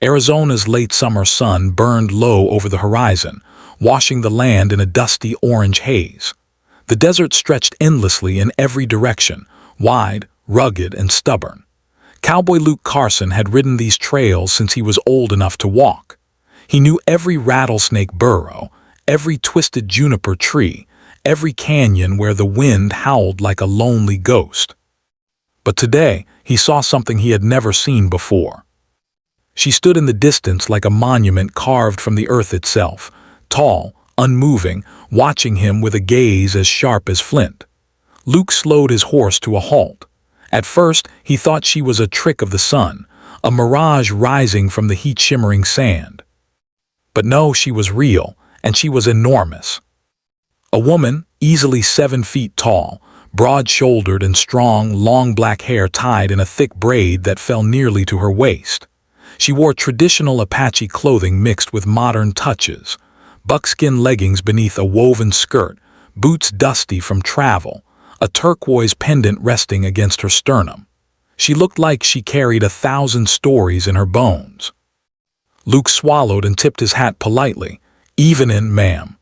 Arizona's late summer sun burned low over the horizon, washing the land in a dusty orange haze. The desert stretched endlessly in every direction, wide, rugged, and stubborn. Cowboy Luke Carson had ridden these trails since he was old enough to walk. He knew every rattlesnake burrow, every twisted juniper tree, every canyon where the wind howled like a lonely ghost. But today, he saw something he had never seen before. She stood in the distance like a monument carved from the earth itself, tall, unmoving, watching him with a gaze as sharp as flint. Luke slowed his horse to a halt. At first, he thought she was a trick of the sun, a mirage rising from the heat-shimmering sand. But no, she was real, and she was enormous. A woman, easily 7 feet tall, broad-shouldered and strong, long black hair tied in a thick braid that fell nearly to her waist. She wore traditional Apache clothing mixed with modern touches, buckskin leggings beneath a woven skirt, boots dusty from travel, a turquoise pendant resting against her sternum. She looked like she carried 1,000 stories in her bones. Luke swallowed and tipped his hat politely, "Even in, ma'am."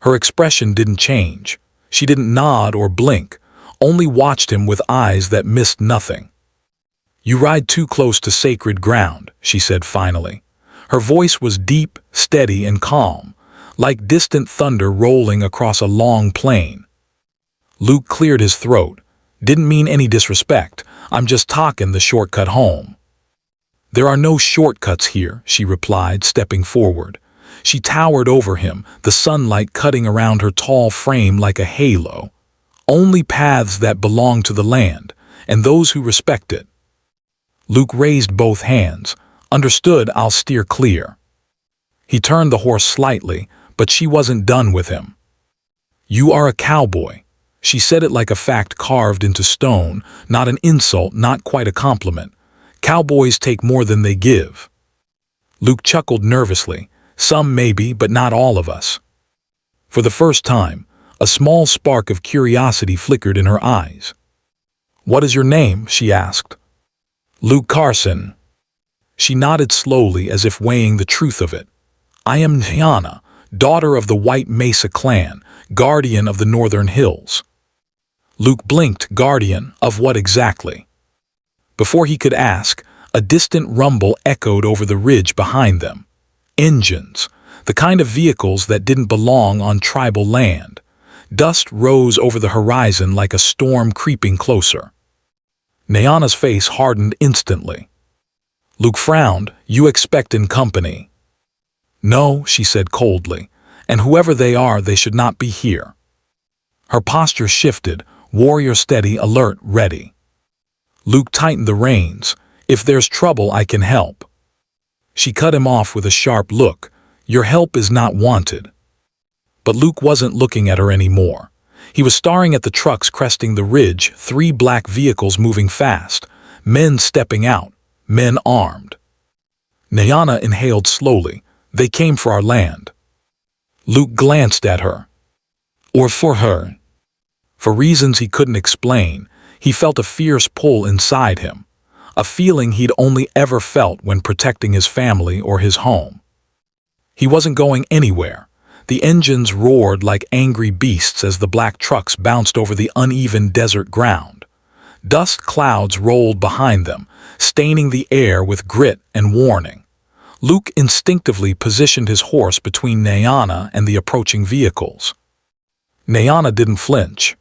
Her expression didn't change. She didn't nod or blink, only watched him with eyes that missed nothing. "You ride too close to sacred ground," she said finally. Her voice was deep, steady, and calm, like distant thunder rolling across a long plain. Luke cleared his throat. "Didn't mean any disrespect. I'm just talking the shortcut home." "There are no shortcuts here," she replied, stepping forward. She towered over him, the sunlight cutting around her tall frame like a halo. "Only paths that belong to the land, and those who respect it." Luke raised both hands. "Understood, I'll steer clear." He turned the horse slightly, but she wasn't done with him. "You are a cowboy." She said it like a fact carved into stone, not an insult, not quite a compliment. "Cowboys take more than they give." Luke chuckled nervously. "Some maybe, but not all of us." For the first time, a small spark of curiosity flickered in her eyes. "What is your name?" she asked. "Luke Carson." She nodded slowly as if weighing the truth of it. "I am Nyana, daughter of the White Mesa clan, guardian of the Northern Hills." Luke blinked. Guardian of what exactly? Before he could ask, a distant rumble echoed over the ridge behind them. Engines, the kind of vehicles that didn't belong on tribal land. Dust rose over the horizon like a storm creeping closer. Nyana's face hardened instantly. Luke frowned. "You expecting company?" "No," she said coldly, "and whoever they are, they should not be here." Her posture shifted, warrior steady, alert, ready. Luke tightened the reins. "If there's trouble, I can help." She cut him off with a sharp look. "Your help is not wanted." But Luke wasn't looking at her anymore. He was staring at the trucks cresting the ridge, 3 black vehicles moving fast, men stepping out, men armed. Nyana inhaled slowly. "They came for our land." Luke glanced at her. "Or for her?" For reasons he couldn't explain, he felt a fierce pull inside him, a feeling he'd only ever felt when protecting his family or his home. He wasn't going anywhere. The engines roared like angry beasts as the black trucks bounced over the uneven desert ground. Dust clouds rolled behind them, staining the air with grit and warning. Luke instinctively positioned his horse between Nyana and the approaching vehicles. Nyana didn't flinch.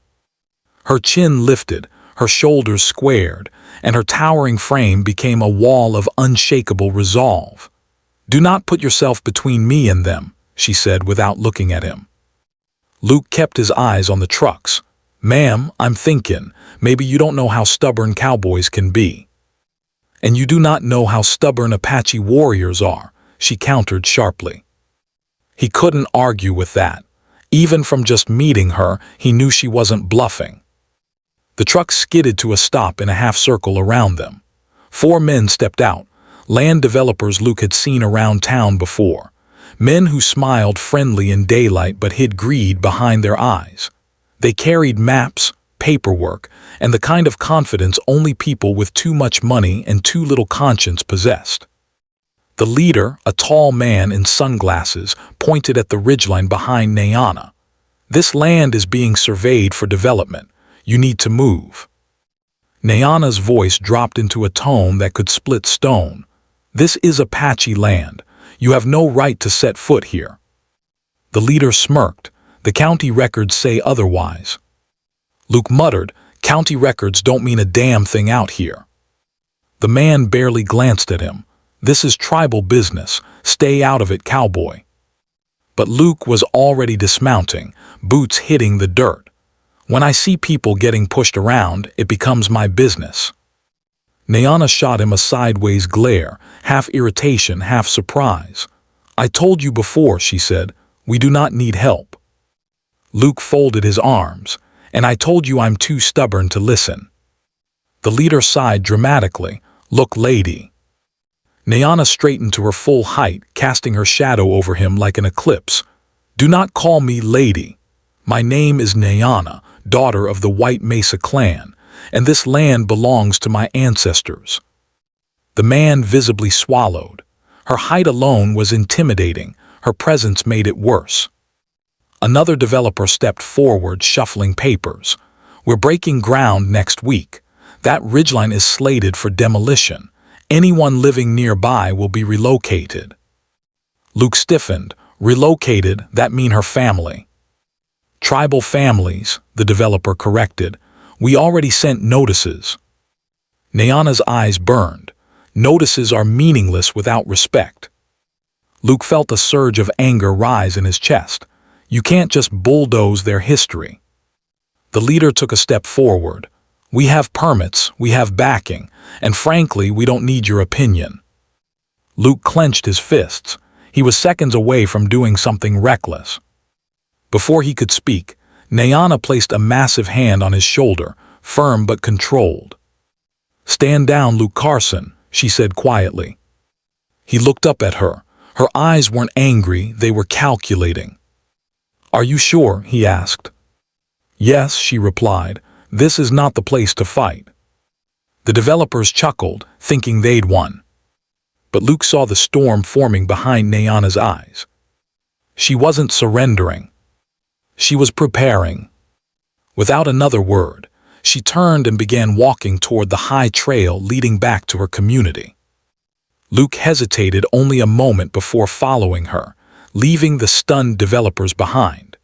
Her chin lifted, her shoulders squared, and her towering frame became a wall of unshakable resolve. "Do not put yourself between me and them," she said without looking at him. Luke kept his eyes on the trucks. "Ma'am, I'm thinking, maybe you don't know how stubborn cowboys can be." "And you do not know how stubborn Apache warriors are," she countered sharply. He couldn't argue with that. Even from just meeting her, he knew she wasn't bluffing. The truck skidded to a stop in a half-circle around them. 4 men stepped out, land developers Luke had seen around town before. Men who smiled friendly in daylight but hid greed behind their eyes. They carried maps, paperwork, and the kind of confidence only people with too much money and too little conscience possessed. The leader, a tall man in sunglasses, pointed at the ridgeline behind Nayana. This land is being surveyed for development. You need to move. Nayana's voice dropped into a tone that could split stone. This is Apache land. You have no right to set foot here. The leader smirked. The county records say otherwise. Luke muttered, county records don't mean a damn thing out here. The man barely glanced at him. This is tribal business. Stay out of it, cowboy. But Luke was already dismounting, boots hitting the dirt. When I see people getting pushed around, it becomes my business. Nayana shot him a sideways glare, half irritation, half surprise. I told you before, she said, we do not need help. Luke folded his arms, and I told you I'm too stubborn to listen. The leader sighed dramatically. Look, lady. Nayana straightened to her full height, casting her shadow over him like an eclipse. Do not call me lady. My name is Nayana, daughter of the White Mesa clan, and this land belongs to my ancestors. The man visibly swallowed. Her height alone was intimidating. Her presence made it worse. Another developer stepped forward, shuffling papers. We're breaking ground next week. That ridgeline is slated for demolition. Anyone living nearby will be relocated. Luke stiffened. Relocated, that mean her family. Tribal families, the developer corrected. We already sent notices. Nayana's eyes burned. Notices are meaningless without respect. Luke felt a surge of anger rise in his chest. You can't just bulldoze their history. The leader took a step forward. We have permits, we have backing, and frankly, we don't need your opinion. Luke clenched his fists. He was seconds away from doing something reckless. Before he could speak, Nayana placed a massive hand on his shoulder, firm but controlled. Stand down, Luke Carson, she said quietly. He looked up at her. Her eyes weren't angry, they were calculating. Are you sure? He asked. Yes, she replied. This is not the place to fight. The developers chuckled, thinking they'd won. But Luke saw the storm forming behind Nayana's eyes. She wasn't surrendering. She was preparing. Without another word, she turned and began walking toward the high trail leading back to her community. Luke hesitated only a moment before following her, leaving the stunned developers behind.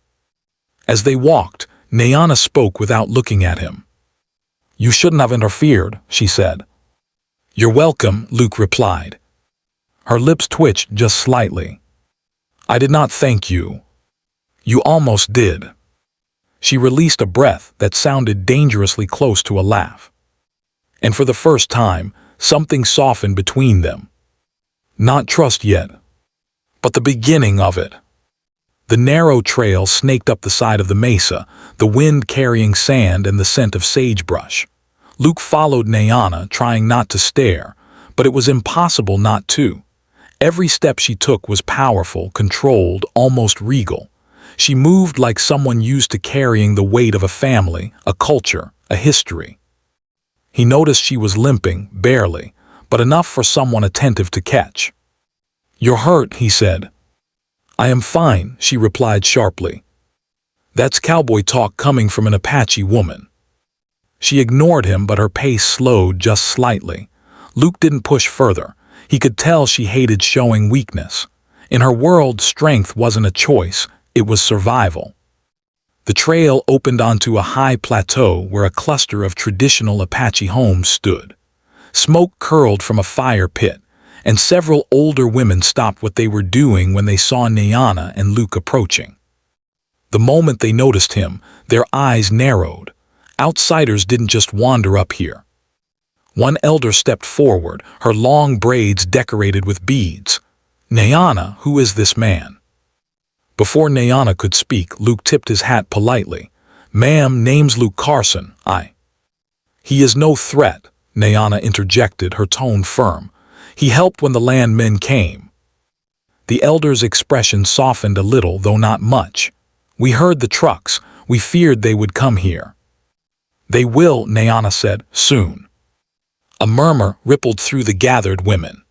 As they walked, Nayana spoke without looking at him. You shouldn't have interfered, she said. You're welcome, Luke replied. Her lips twitched just slightly. I did not thank you. You almost did. She released a breath that sounded dangerously close to a laugh. And for the first time, something softened between them. Not trust yet, but the beginning of it. The narrow trail snaked up the side of the mesa, the wind carrying sand and the scent of sagebrush. Luke followed Nayana, trying not to stare, but it was impossible not to. Every step she took was powerful, controlled, almost regal. She moved like someone used to carrying the weight of a family, a culture, a history. He noticed she was limping, barely, but enough for someone attentive to catch. You're hurt, he said. I am fine, she replied sharply. That's cowboy talk coming from an Apache woman. She ignored him, but her pace slowed just slightly. Luke didn't push further. He could tell she hated showing weakness. In her world, strength wasn't a choice, it was survival. The trail opened onto a high plateau where a cluster of traditional Apache homes stood. Smoke curled from a fire pit, and several older women stopped what they were doing when they saw Nayana and Luke approaching. The moment they noticed him, their eyes narrowed. Outsiders didn't just wander up here. One elder stepped forward, her long braids decorated with beads. Nayana, who is this man? Before Nayana could speak, Luke tipped his hat politely. Ma'am, name's Luke Carson, He is no threat, Nayana interjected, her tone firm. He helped when the landmen came. The elder's expression softened a little, though not much. We heard the trucks. We feared they would come here. They will, Nayana said, soon. A murmur rippled through the gathered women.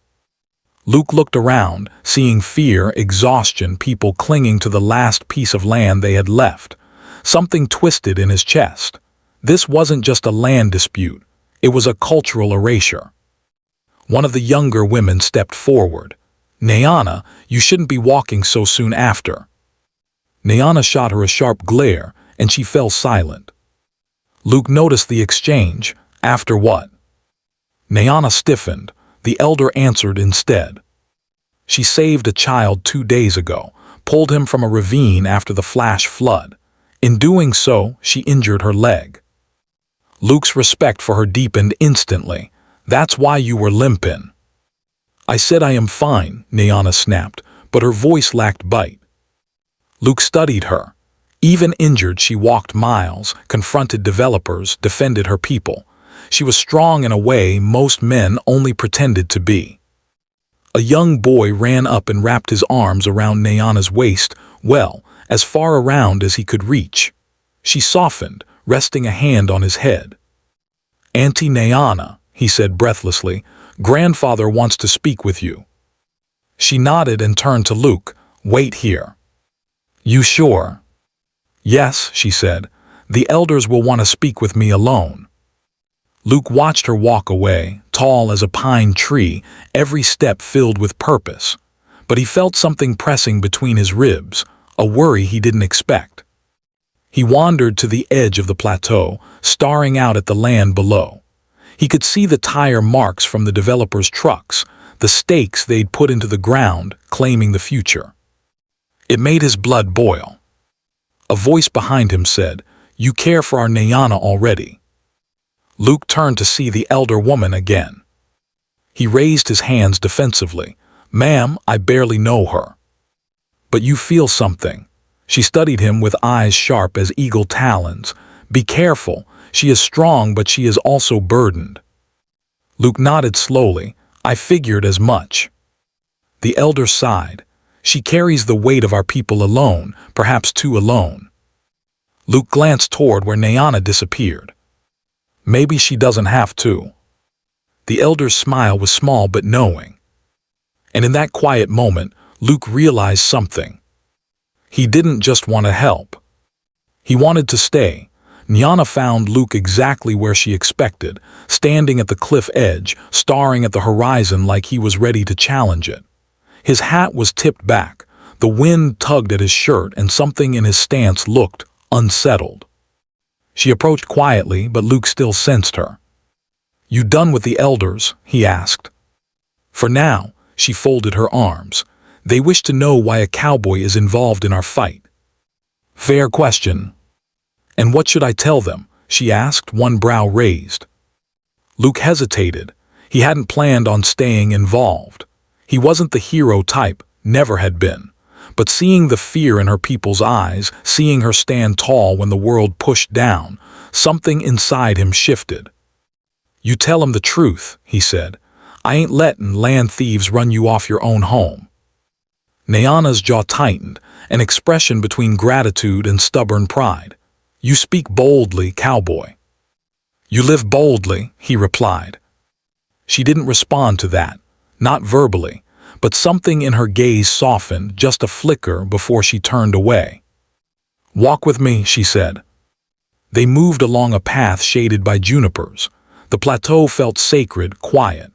Luke looked around, seeing fear, exhaustion, people clinging to the last piece of land they had left. Something twisted in his chest. This wasn't just a land dispute. It was a cultural erasure. One of the younger women stepped forward. "Nayana, you shouldn't be walking so soon after." Nayana shot her a sharp glare, and she fell silent. Luke noticed the exchange. "After what?" Nayana stiffened. The elder answered instead. "She saved a child 2 days ago, pulled him from a ravine after the flash flood. In doing so, she injured her leg." Luke's respect for her deepened instantly. "That's why you were limping." "I said I am fine," Nayana snapped, but her voice lacked bite. Luke studied her. Even injured, she walked miles, confronted developers, defended her people. She was strong in a way most men only pretended to be. A young boy ran up and wrapped his arms around Nayana's waist, well, as far around as he could reach. She softened, resting a hand on his head. "Auntie Nayana," he said breathlessly, "grandfather wants to speak with you." She nodded and turned to Luke. "Wait here." "You sure?" "Yes," she said. "The elders will want to speak with me alone." Luke watched her walk away, tall as a pine tree, every step filled with purpose. But he felt something pressing between his ribs, a worry he didn't expect. He wandered to the edge of the plateau, staring out at the land below. He could see the tire marks from the developers' trucks, the stakes they'd put into the ground, claiming the future. It made his blood boil. A voice behind him said, "You care for our Nayana already." Luke turned to see the elder woman again. He raised his hands defensively. "Ma'am, I barely know her." "But you feel something." She studied him with eyes sharp as eagle talons. "Be careful. She is strong, but she is also burdened." Luke nodded slowly. "I figured as much." The elder sighed. "She carries the weight of our people alone, perhaps too alone." Luke glanced toward where Nayana disappeared. "Maybe she doesn't have to." The elder's smile was small but knowing. And in that quiet moment, Luke realized something. He didn't just want to help. He wanted to stay. Nayana found Luke exactly where she expected, standing at the cliff edge, staring at the horizon like he was ready to challenge it. His hat was tipped back, the wind tugged at his shirt, and something in his stance looked unsettled. She approached quietly, but Luke still sensed her. "You done with the elders?" he asked. "For now," she folded her arms. "They wish to know why a cowboy is involved in our fight." "Fair question." "And what should I tell them?" she asked, one brow raised. Luke hesitated. He hadn't planned on staying involved. He wasn't the hero type, never had been. But seeing the fear in her people's eyes, seeing her stand tall when the world pushed down, something inside him shifted. "You tell him the truth," he said. "I ain't letting land thieves run you off your own home." Nayana's jaw tightened, an expression between gratitude and stubborn pride. "You speak boldly, cowboy." "You live boldly," he replied. She didn't respond to that, not verbally, but something in her gaze softened, just a flicker before she turned away. "Walk with me," she said. They moved along a path shaded by junipers. The plateau felt sacred, quiet.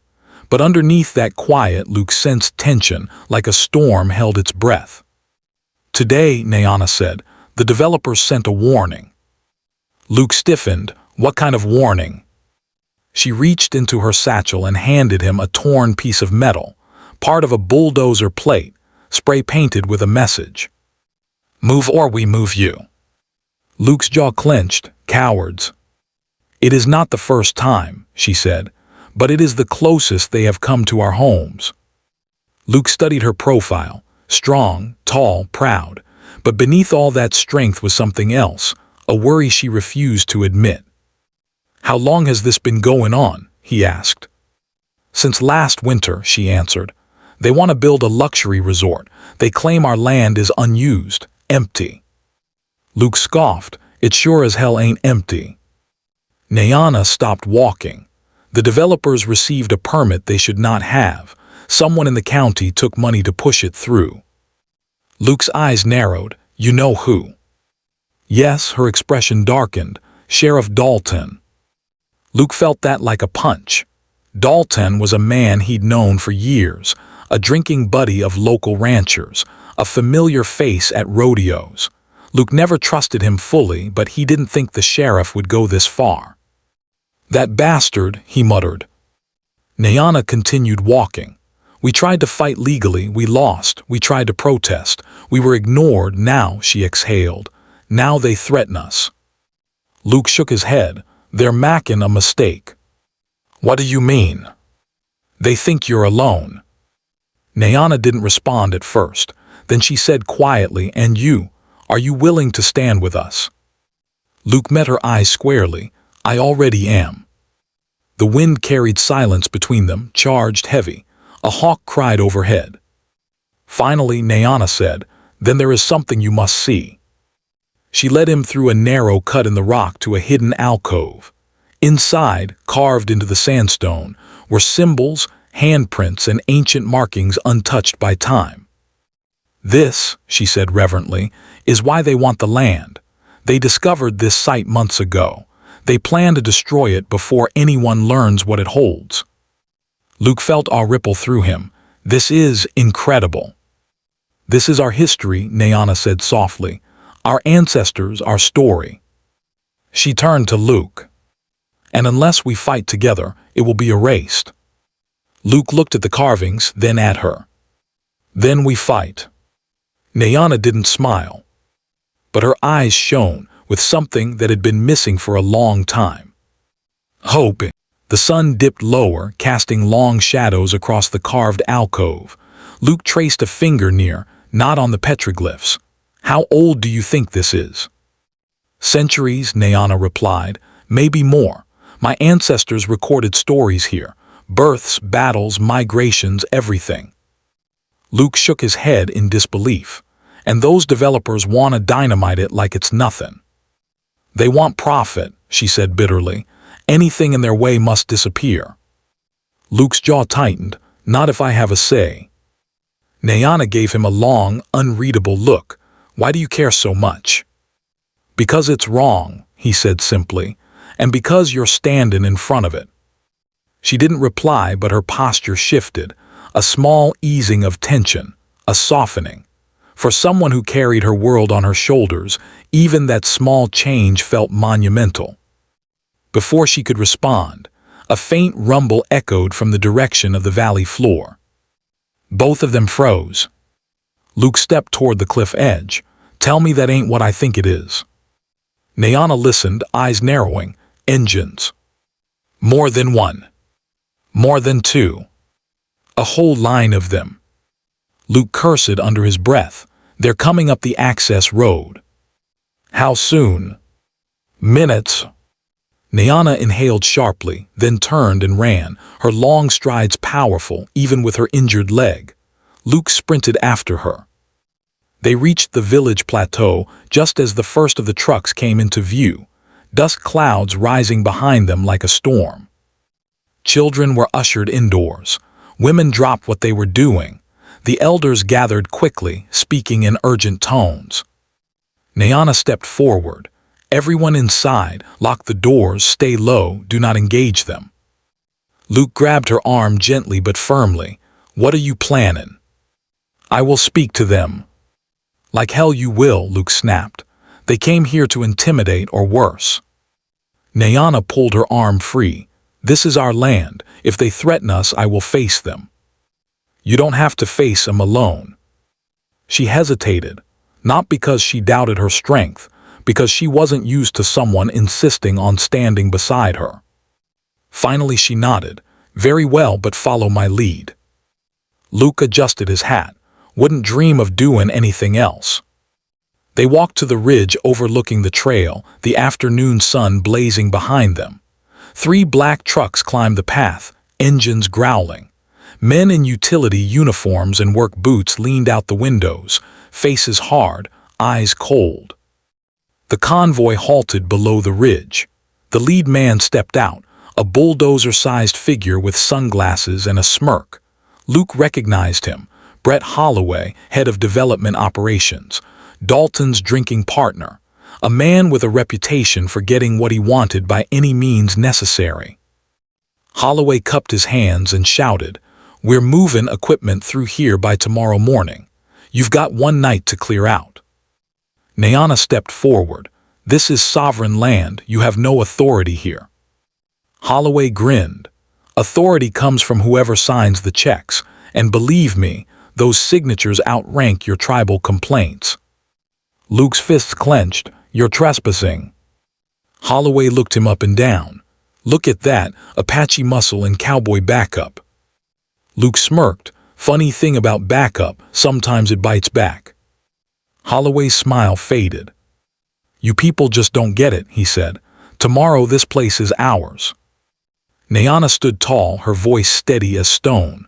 But underneath that quiet, Luke sensed tension, like a storm held its breath. "Today," Nayana said, "the developers sent a warning." Luke stiffened. "What kind of warning?" She reached into her satchel and handed him a torn piece of metal, part of a bulldozer plate, spray-painted with a message. "Move or we move you." Luke's jaw clenched. "Cowards." "It is not the first time," she said, "but it is the closest they have come to our homes." Luke studied her profile, strong, tall, proud, but beneath all that strength was something else, a worry she refused to admit. "How long has this been going on?" he asked. "Since last winter," she answered. "They want to build a luxury resort. They claim our land is unused, empty." Luke scoffed. "It sure as hell ain't empty." Nayana stopped walking. The developers received a permit they should not have. Someone in the county took money to push it through. Luke's eyes narrowed. You know who? Yes, her expression darkened. Sheriff Dalton. Luke felt that like a punch. Dalton was a man he'd known for years, a drinking buddy of local ranchers, a familiar face at rodeos. Luke never trusted him fully, but he didn't think the sheriff would go this far. That bastard, he muttered. Nayana continued walking. We tried to fight legally, we lost. We tried to protest. We were ignored. Now, she exhaled. Now they threaten us. Luke shook his head. They're making a mistake. What do you mean? They think you're alone. Nayana didn't respond at first. Then she said quietly, and you, are you willing to stand with us? Luke met her eyes squarely. I already am. The wind carried silence between them, charged heavy. A hawk cried overhead. Finally, Nayana said, then there is something you must see. She led him through a narrow cut in the rock to a hidden alcove. Inside, carved into the sandstone, were symbols, handprints, and ancient markings untouched by time. This, she said reverently, is why they want the land. They discovered this site months ago. They plan to destroy it before anyone learns what it holds. Luke felt awe ripple through him. This is incredible. This is our history, Nayana said softly. Our ancestors, our story. She turned to Luke. And unless we fight together, it will be erased. Luke looked at the carvings, then at her. Then we fight. Nayana didn't smile. But her eyes shone with something that had been missing for a long time. Hope. The sun dipped lower, casting long shadows across the carved alcove. Luke traced a finger near, not on the petroglyphs. How old do you think this is? Centuries, Nayana replied. Maybe more. My ancestors recorded stories here. Births, battles, migrations, everything. Luke shook his head in disbelief. And those developers want to dynamite it like it's nothing. They want profit, she said bitterly. Anything in their way must disappear. Luke's jaw tightened. Not if I have a say. Nayana gave him a long, unreadable look. Why do you care so much? Because it's wrong, he said simply, and because you're standing in front of it. She didn't reply, but her posture shifted, a small easing of tension, a softening. For someone who carried her world on her shoulders, even that small change felt monumental. Before she could respond, a faint rumble echoed from the direction of the valley floor. Both of them froze. Luke stepped toward the cliff edge. Tell me that ain't what I think it is. Nayana listened, eyes narrowing. Engines. More than one. More than two. A whole line of them. Luke cursed under his breath. They're coming up the access road. How soon? Minutes. Nayana inhaled sharply, then turned and ran, her long strides powerful, even with her injured leg. Luke sprinted after her. They reached the village plateau just as the first of the trucks came into view, dust clouds rising behind them like a storm. Children were ushered indoors. Women dropped what they were doing. The elders gathered quickly, speaking in urgent tones. Nayana stepped forward. Everyone inside, lock the doors, stay low, do not engage them. Luke grabbed her arm gently but firmly. What are you planning? I will speak to them. Like hell you will, Luke snapped. They came here to intimidate or worse. Nayana pulled her arm free. This is our land. If they threaten us, I will face them. You don't have to face them alone. She hesitated, not because she doubted her strength, because she wasn't used to someone insisting on standing beside her. Finally she nodded. Very well, but follow my lead. Luke adjusted his hat. Wouldn't dream of doing anything else. They walked to the ridge overlooking the trail, the afternoon sun blazing behind them. 3 black trucks climbed the path, engines growling. Men in utility uniforms and work boots leaned out the windows, faces hard, eyes cold. The convoy halted below the ridge. The lead man stepped out, a bulldozer-sized figure with sunglasses and a smirk. Luke recognized him. Brett Holloway, head of development operations, Dalton's drinking partner, a man with a reputation for getting what he wanted by any means necessary. Holloway cupped his hands and shouted, "We're moving equipment through here by tomorrow morning. You've got one night to clear out." Nayana stepped forward. "This is sovereign land. You have no authority here." Holloway grinned. "Authority comes from whoever signs the checks, and believe me, those signatures outrank your tribal complaints." Luke's fists clenched. "You're trespassing." Holloway looked him up and down. "Look at that, Apache muscle and Cowboy backup." Luke smirked. "Funny thing about backup, sometimes it bites back." Holloway's smile faded. "You people just don't get it," he said. "Tomorrow this place is ours." Nayana stood tall, her voice steady as stone.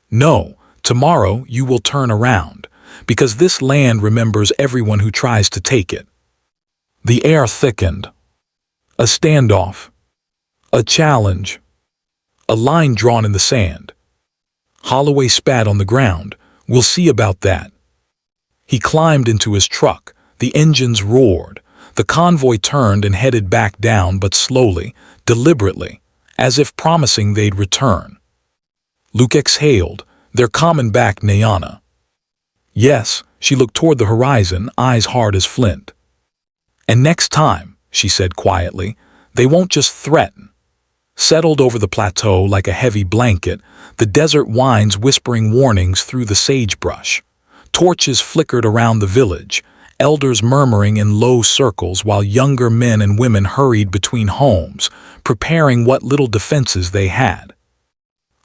"No, tomorrow you will turn around, because this land remembers everyone who tries to take it." The air thickened. A standoff. A challenge. A line drawn in the sand. Holloway spat on the ground. "We'll see about that." He climbed into his truck. The engines roared. The convoy turned and headed back down, but slowly, deliberately, as if promising they'd return. Luke exhaled. "They're coming back, Nayana." Yes, she looked toward the horizon, eyes hard as flint. "And next time," she said quietly, "they won't just threaten." Settled over the plateau like a heavy blanket, the desert winds whispering warnings through the sagebrush. Torches flickered around the village, elders murmuring in low circles while younger men and women hurried between homes, preparing what little defenses they had.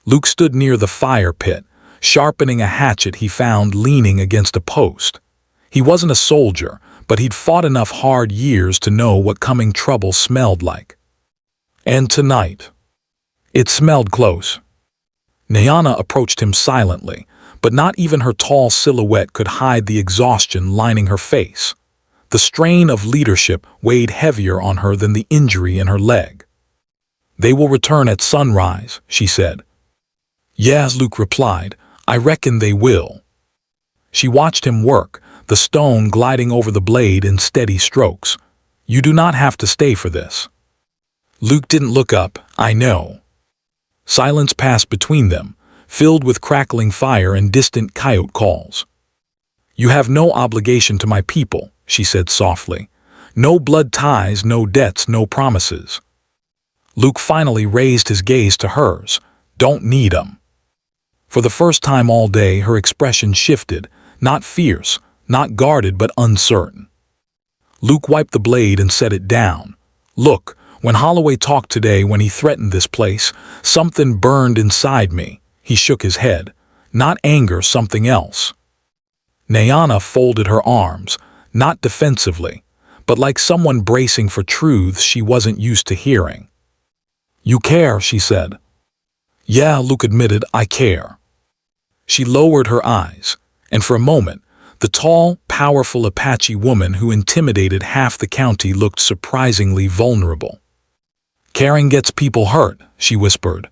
Luke stood near the fire pit, sharpening a hatchet he found leaning against a post. He wasn't a soldier, but he'd fought enough hard years to know what coming trouble smelled like. And tonight, it smelled close. Nayana approached him silently, but not even her tall silhouette could hide the exhaustion lining her face. The strain of leadership weighed heavier on her than the injury in her leg. "They will return at sunrise," she said. "Yes," Luke replied, "I reckon they will." She watched him work, the stone gliding over the blade in steady strokes. "You do not have to stay for this." Luke didn't look up. "I know." Silence passed between them, filled with crackling fire and distant coyote calls. "You have no obligation to my people," she said softly. "No blood ties, no debts, no promises." Luke finally raised his gaze to hers. "Don't need 'em." For the first time all day, her expression shifted, not fierce, not guarded, but uncertain. Luke wiped the blade and set it down. "Look, when Holloway talked today, when he threatened this place, something burned inside me." He shook his head. "Not anger, something else." Nayana folded her arms, not defensively, but like someone bracing for truths she wasn't used to hearing. "You care," she said. "Yeah," Luke admitted, "I care." She lowered her eyes, and for a moment, the tall, powerful Apache woman who intimidated half the county looked surprisingly vulnerable. "Caring gets people hurt," she whispered.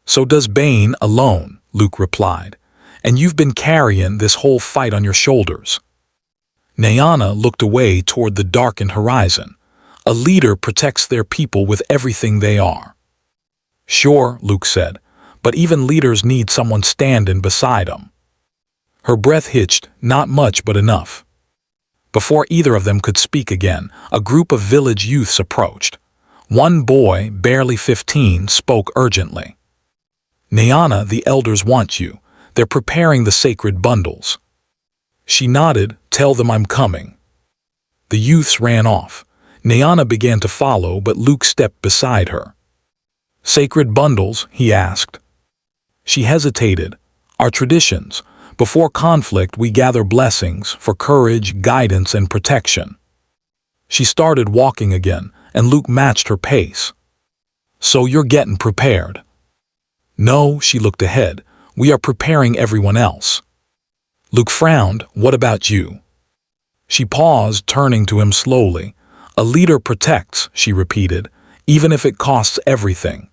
"So does Bane alone," Luke replied. "And you've been carrying this whole fight on your shoulders." Nayana looked away toward the darkened horizon. "A leader protects their people with everything they are." "Sure," Luke said, "but even leaders need someone standing beside them." Her breath hitched, not much but enough. Before either of them could speak again, a group of village youths approached. One boy, barely 15, spoke urgently. "Nayana, the elders want you. They're preparing the sacred bundles." She nodded. "Tell them I'm coming." The youths ran off. Nayana began to follow, but Luke stepped beside her. "Sacred bundles?" he asked. She hesitated. "Our traditions. Before conflict, we gather blessings for courage, guidance, and protection." She started walking again, and Luke matched her pace. "So you're getting prepared?" "No," she looked ahead. "We are preparing everyone else." Luke frowned. "What about you?" She paused, turning to him slowly. "A leader protects," she repeated, "even if it costs everything."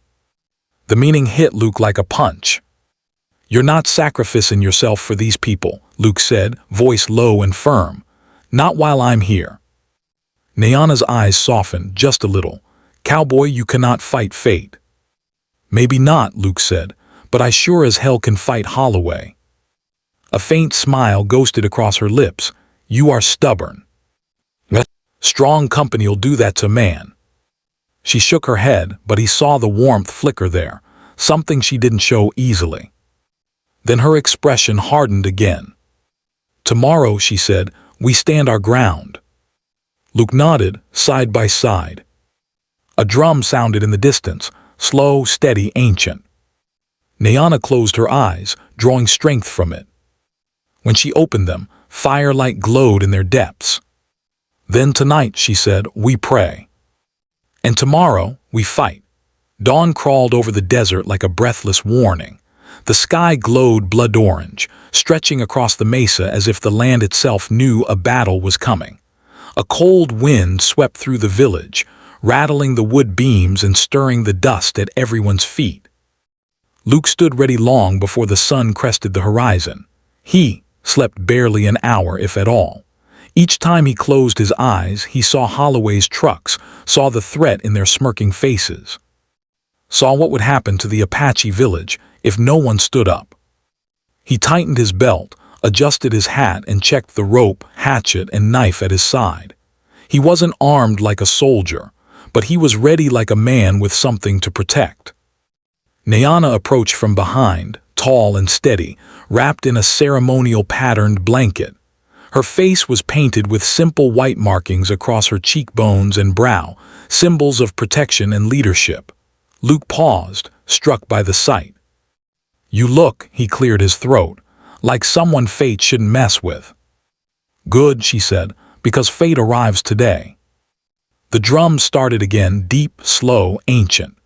The meaning hit Luke like a punch. You're not sacrificing yourself for these people, Luke said, voice low and firm. Not while I'm here. Nyana's eyes softened just a little. Cowboy, you cannot fight fate. Maybe not, Luke said, but I sure as hell can fight Holloway. A faint smile ghosted across her lips. You are stubborn. Strong company'll do that to man. She shook her head, but he saw the warmth flicker there, something she didn't show easily. Then her expression hardened again. Tomorrow, she said, we stand our ground. Luke nodded, side by side. A drum sounded in the distance, slow, steady, ancient. Nyana closed her eyes, drawing strength from it. When she opened them, firelight glowed in their depths. Then tonight, she said, we pray. And tomorrow, we fight. Dawn crawled over the desert like a breathless warning. The sky glowed blood orange, stretching across the mesa as if the land itself knew a battle was coming. A cold wind swept through the village, rattling the wood beams and stirring the dust at everyone's feet. Luke stood ready long before the sun crested the horizon. He slept barely an hour, if at all. Each time he closed his eyes, he saw Holloway's trucks, saw the threat in their smirking faces. Saw what would happen to the Apache village if no one stood up. He tightened his belt, adjusted his hat, and checked the rope, hatchet, and knife at his side. He wasn't armed like a soldier, but he was ready like a man with something to protect. Nyana approached from behind, tall and steady, wrapped in a ceremonial patterned blanket. Her face was painted with simple white markings across her cheekbones and brow, symbols of protection and leadership. Luke paused, struck by the sight. You look, he cleared his throat, like someone fate shouldn't mess with. Good, she said, because fate arrives today. The drums started again, deep, slow, ancient.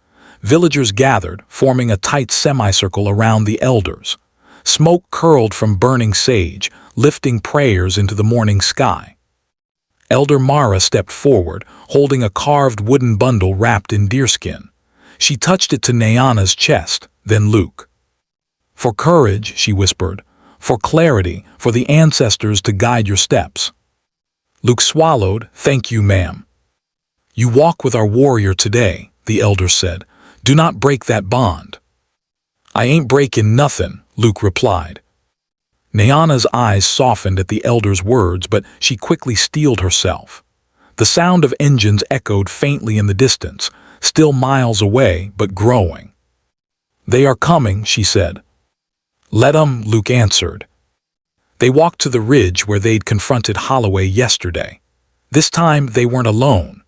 Villagers gathered, forming a tight semicircle around the elders. Smoke curled from burning sage, lifting prayers into the morning sky. Elder Mara stepped forward, holding a carved wooden bundle wrapped in deerskin. She touched it to Nyana's chest, then Luke. For courage, she whispered, for clarity, for the ancestors to guide your steps. Luke swallowed, thank you, ma'am. You walk with our warrior today, the elder said. Do not break that bond. I ain't breaking nothing, Luke replied. Nyana's eyes softened at the elder's words, but she quickly steeled herself. The sound of engines echoed faintly in the distance, still miles away, but growing. They are coming, she said. Let 'em, Luke answered. They walked to the ridge where they'd confronted Holloway yesterday. This time they weren't alone.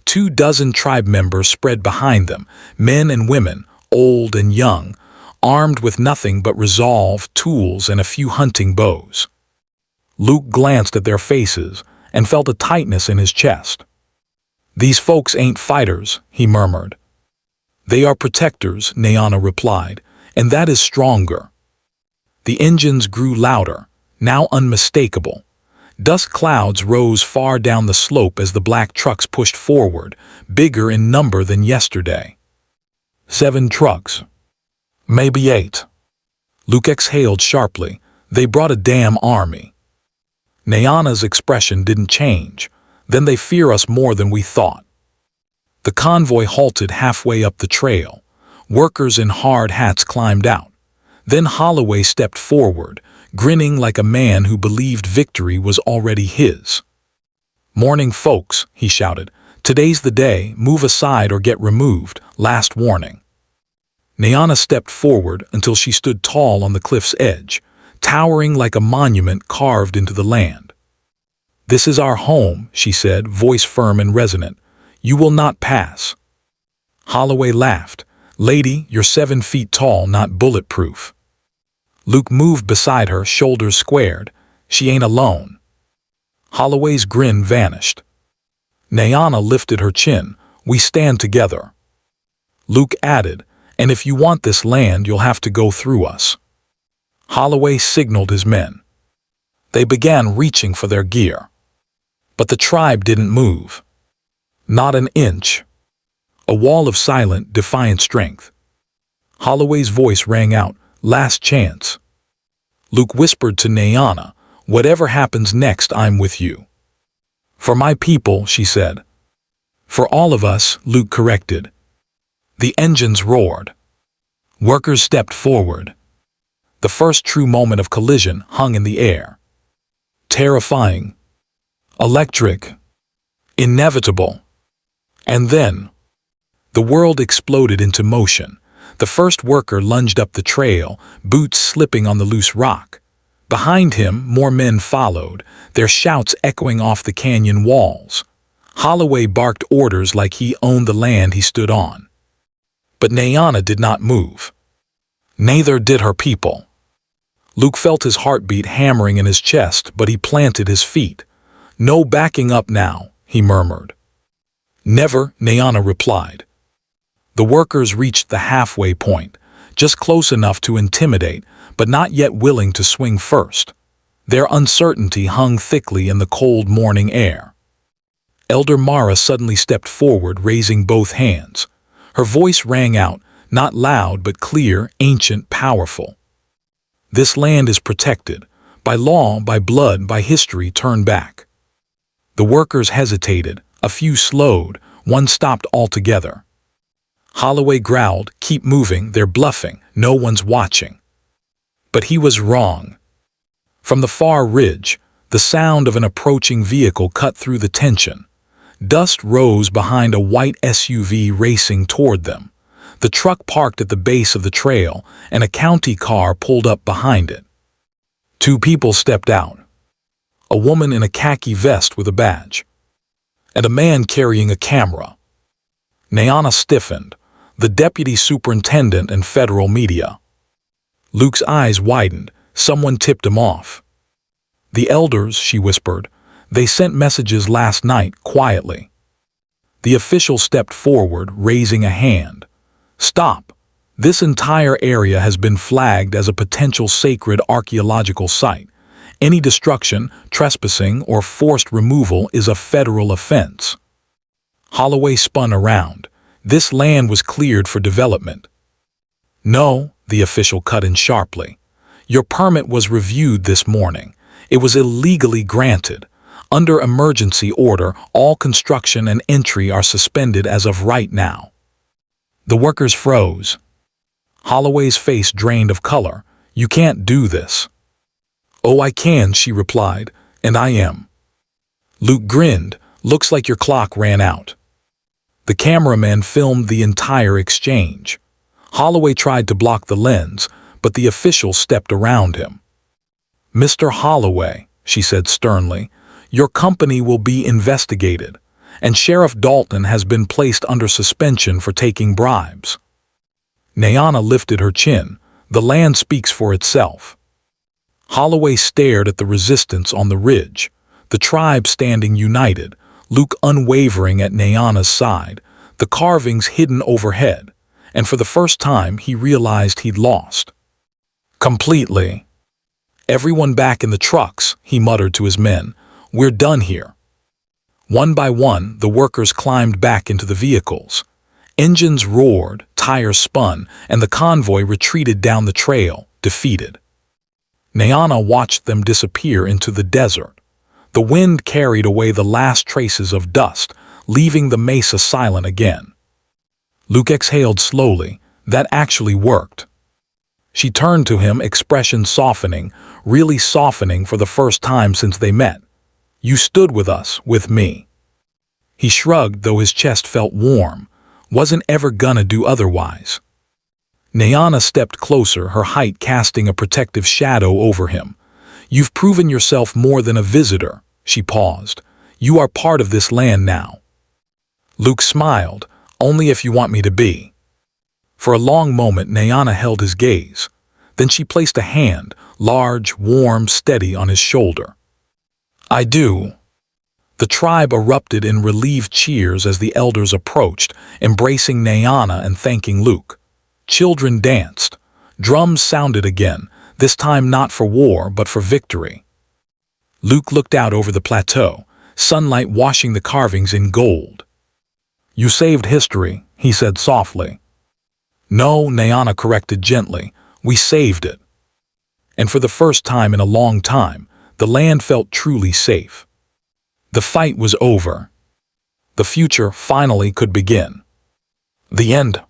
24 tribe members spread behind them, men and women, old and young, armed with nothing but resolve, tools, and a few hunting bows. Luke glanced at their faces and felt a tightness in his chest. These folks ain't fighters, he murmured. They are protectors, Nyana replied, and that is stronger. The engines grew louder, now unmistakable. Dust clouds rose far down the slope as the black trucks pushed forward, bigger in number than yesterday. 7 trucks. Maybe 8. Luke exhaled sharply. They brought a damn army. Nyana's expression didn't change. Then they fear us more than we thought. The convoy halted halfway up the trail. Workers in hard hats climbed out. Then Holloway stepped forward, grinning like a man who believed victory was already his. Morning, folks, he shouted. Today's the day, move aside or get removed, last warning. Nyana stepped forward until she stood tall on the cliff's edge, towering like a monument carved into the land. This is our home, she said, voice firm and resonant. You will not pass. Holloway laughed. Lady, you're 7 feet tall, not bulletproof. Luke moved beside her, shoulders squared. She ain't alone. Holloway's grin vanished. Nyana lifted her chin. We stand together. Luke added, and if you want this land, you'll have to go through us. Holloway signaled his men. They began reaching for their gear. But the tribe didn't move. Not an inch. A wall of silent, defiant strength. Holloway's voice rang out, Last chance. Luke whispered to Nayana, "Whatever happens next, I'm with you." "For my people," she said. "For all of us," Luke corrected. The engines roared. Workers stepped forward. The first true moment of collision hung in the air. Terrifying. Electric. Inevitable. And then, the world exploded into motion. The first worker lunged up the trail, boots slipping on the loose rock. Behind him, more men followed, their shouts echoing off the canyon walls. Holloway barked orders like he owned the land he stood on. But Nayana did not move. Neither did her people. Luke felt his heartbeat hammering in his chest, but he planted his feet. "No backing up now," he murmured. "Never," Nayana replied. The workers reached the halfway point, just close enough to intimidate, but not yet willing to swing first. Their uncertainty hung thickly in the cold morning air. Elder Mara suddenly stepped forward, raising both hands. Her voice rang out, not loud but clear, ancient, powerful. "This land is protected. By law, by blood, by history. Turn back." The workers hesitated, a few slowed, one stopped altogether. Holloway growled, "Keep moving, they're bluffing, no one's watching." But he was wrong. From the far ridge, the sound of an approaching vehicle cut through the tension. Dust rose behind a white SUV racing toward them. The truck parked at the base of the trail, and a county car pulled up behind it. Two people stepped out. A woman in a khaki vest with a badge, and a man carrying a camera. Nayana stiffened, the deputy superintendent and federal media. Luke's eyes widened. Someone tipped him off. "The elders," she whispered. "They sent messages last night, quietly." The official stepped forward, raising a hand. "Stop. This entire area has been flagged as a potential sacred archaeological site. Any destruction, trespassing, or forced removal is a federal offense." Holloway spun around. "This land was cleared for development." "No," the official cut in sharply. "Your permit was reviewed this morning. It was illegally granted. Under emergency order, all construction and entry are suspended as of right now." The workers froze. Holloway's face drained of color. "You can't do this." "Oh, I can," she replied, "and I am." Luke grinned. "Looks like your clock ran out." The cameraman filmed the entire exchange. Holloway tried to block the lens, but the official stepped around him. "Mr. Holloway," she said sternly, "your company will be investigated, and Sheriff Dalton has been placed under suspension for taking bribes." Nayana lifted her chin. "The land speaks for itself." Holloway stared at the resistance on the ridge, the tribe standing united, Luke unwavering at Nayana's side, the carvings hidden overhead, and for the first time he realized he'd lost. Completely. "Everyone back in the trucks," he muttered to his men. "We're done here." One by one, the workers climbed back into the vehicles. Engines roared, tires spun, and the convoy retreated down the trail, defeated. Nayana watched them disappear into the desert. The wind carried away the last traces of dust, leaving the mesa silent again. Luke exhaled slowly. That actually worked. She turned to him, expression softening, really softening for the first time since they met. "You stood with us, with me." He shrugged, though his chest felt warm. Wasn't ever gonna do otherwise. Nayana stepped closer, her height casting a protective shadow over him. "You've proven yourself more than a visitor," she paused. "You are part of this land now." Luke smiled. "Only if you want me to be." For a long moment, Nayana held his gaze. Then she placed a hand, large, warm, steady, on his shoulder. "I do." The tribe erupted in relieved cheers as the elders approached, embracing Nayana and thanking Luke. Children danced. Drums sounded again, this time not for war but for victory. Luke looked out over the plateau, sunlight washing the carvings in gold. "You saved history," he said softly. "No," Nayana corrected gently. We saved it. And for the first time in a long time, the land felt truly safe. The fight was over. The future finally could begin. The end.